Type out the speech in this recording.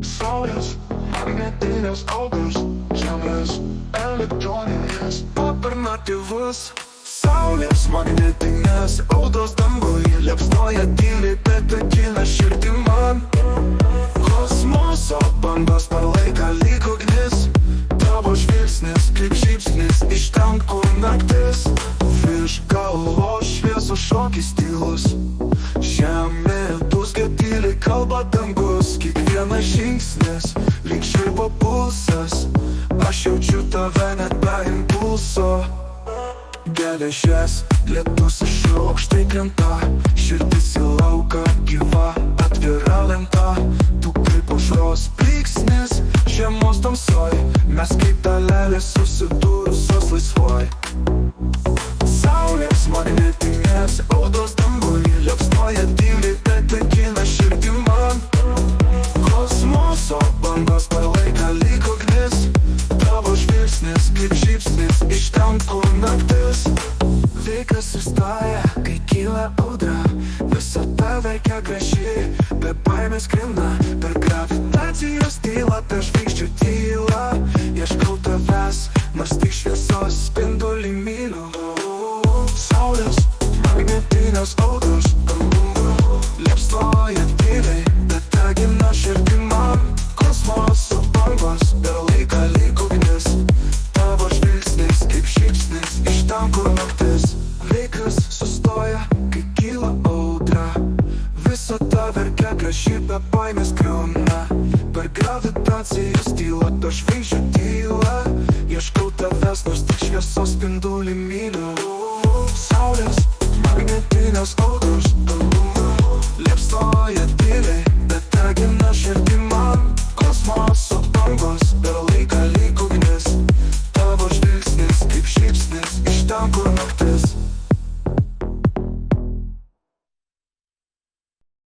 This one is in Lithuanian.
Saulės, magnetinės audros, žemės elektroninės alternatyvus. Saulės, magnetinės audros danguje liepsnoja tyliai, bet akina širdį man. Kosmoso bangos per laiką lyg ugnis, tavo žvilgsnis kaip šypsnis iš ten, kur naktis. Virš galvos šviesos šokis tylus, žemė dūzgia tyliai, kalba dangus. Kiekvienas žingsnis lyg žirgo pulsas, aš jaučiu tave net be impulso. Geležies lietus iš aukštai krenta, širdis į lauką gyva, atvira lenta. Tu kaip aušros blyksnis žiemos tamsoj, mes kaip dalelės susidūrusios laisvoj. Saulės, magnetinės audros danguje liepsnoja tyliai, bet akina širdį man. Kosmoso bangos per laiką lyg ugnis, tavo žvilgsnis kaip šypsnis iš ten, kur naktis. Laikas sustoja, kai kyla audra, visata veikia gražiai, be baimės skrina per gravitacijos tylą, per žvaigždžių tylą. Ieškau tavęs, nors tik šviesos spindulį myliu. Saulės, magnetinės audros liepsnoja tyliai, bet agina širdį man. Kosmoso bangos per laiką lyg ugnis, tavo žvilgsnis kaip šypsnis iš ten, kur naktis. Laikas sustoja, kai kyla audra, visata verkia graži, be baimės griūna. Per gravitacijos tylą, per žvaigždžių tylą, ieškau tavęs, nors tik šviesos spindulį myliu. Saulės, magnetinės audros